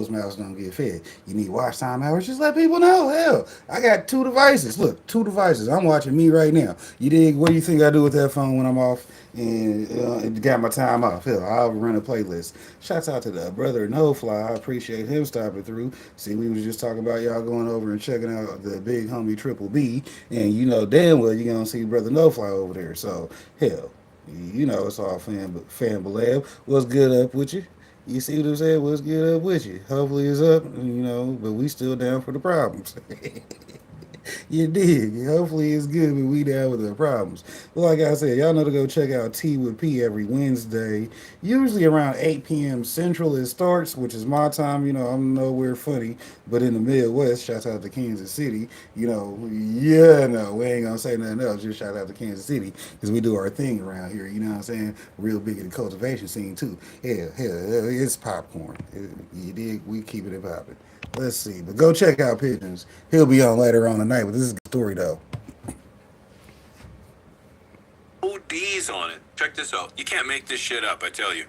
those mouths don't get fed. You need watch time hours. Just let people know. Hell, I got two devices. Look, two devices. I'm watching me right now. You dig? What do you think I do with that phone when I'm off and got my time off? Hell, I'll run a playlist. Shouts out to the brother No Fly. I appreciate him stopping through. See, we was just talking about y'all going over and checking out the big homie Triple B, and you know damn well you're gonna see brother No Fly over there. So hell, you know it's all fan belab. What's good up with you? You see what I'm saying? What's good up with you? Hopefully it's up, but we still down for the problems. You dig? Hopefully it's good, but we down with the problems. But like I said, y'all know to go check out TWP every Wednesday. Usually around 8 p.m. Central it starts, which is my time. I'm nowhere funny, but in the Midwest, shout out to Kansas City. Yeah, no, we ain't gonna say nothing else. Just shout out to Kansas City because we do our thing around here. You know what I'm saying? Real big in the cultivation scene too. Hell, it's popcorn. You dig? We keep it popping. Let's see. But go check out Pigeons. He'll be on later on tonight, but this is a good story though. ODs on it. Check this out. You can't make this shit up, I tell you.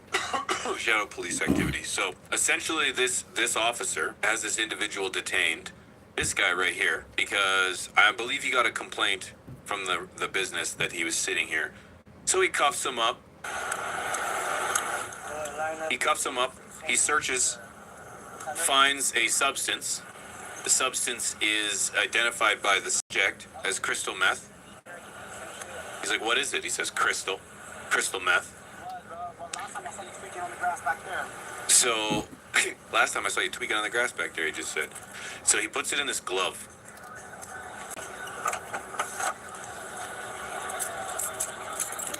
Shout out police activity. So essentially this officer has this individual detained, this guy right here, because I believe he got a complaint from the business that he was sitting here. So he cuffs him up. He searches, finds a substance. The substance is identified by the subject as crystal meth. He's like, what is it? He says, crystal meth. So, last time I saw you tweaking on the grass back there, he just said. So he puts it in this glove.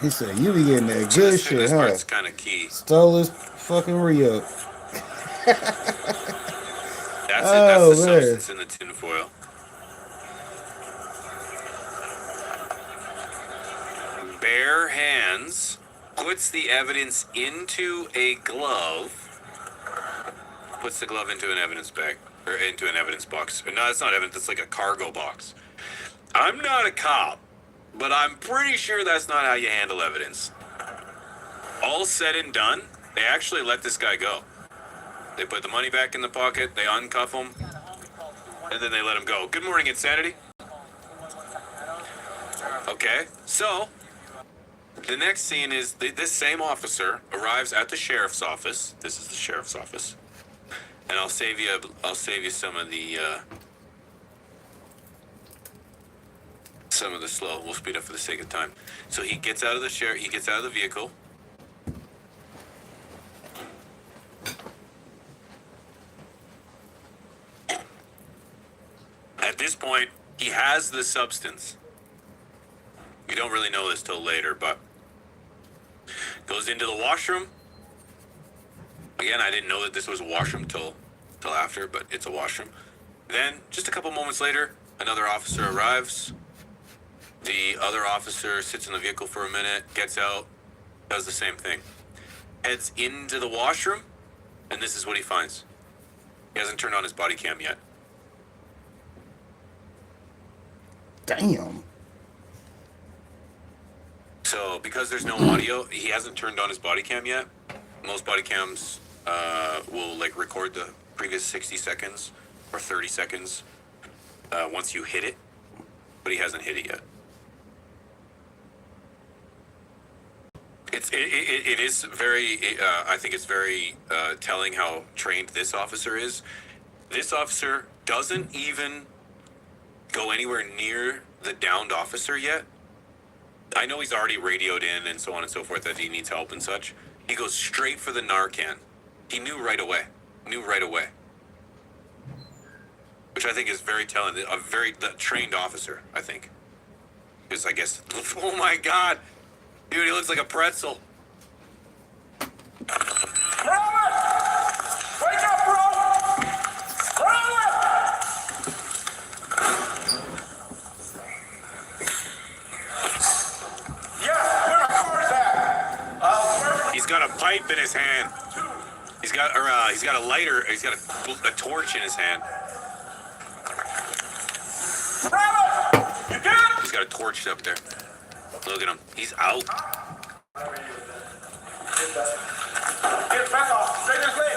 He said, you be getting that good shit, this huh? part's kind of key. Stole his fucking re-up. That's it. That's the substance in the tinfoil. Bare hands puts the evidence into a glove. Puts the glove into an evidence bag or into an evidence box. No, it's not evidence. It's like a cargo box. I'm not a cop, but I'm pretty sure that's not how you handle evidence. All said and done, they actually let this guy go. They put the money back in the pocket, they uncuff him, and then they let him go. Good morning, Insanity. Okay, so the next scene is this same officer arrives at the sheriff's office. This is the sheriff's office, and I'll save you some of the slow. We'll speed up for the sake of time. So he gets out of the vehicle. At this point, he has the substance. You don't really know this till later, but goes into the washroom. Again, I didn't know that this was a washroom till after, but it's a washroom. Then, just a couple moments later, another officer arrives. The other officer sits in the vehicle for a minute, gets out, does the same thing. Heads into the washroom, and this is what he finds. He hasn't turned on his body cam yet. Damn. So, because there's no audio, he hasn't turned on his body cam yet. Most body cams will record the previous 60 seconds or 30 seconds once you hit it, but he hasn't hit it yet. It is very, I think it's very telling how trained this officer is. This officer doesn't even go anywhere near the downed officer yet. I know he's already radioed in and so on and so forth that he needs help and such. He goes straight for the Narcan. He knew right away. Which I think is very telling. The trained officer, I think. Because I guess, oh my God. Dude, he looks like a pretzel. Robert! Wake up, bro! Robert! Yeah, where the car is at? He's got a pipe in his hand. He's got a lighter. He's got a torch in his hand. Robert! You good? He's got a torch up there. Look at him. He's out. Get back off. Stay this way.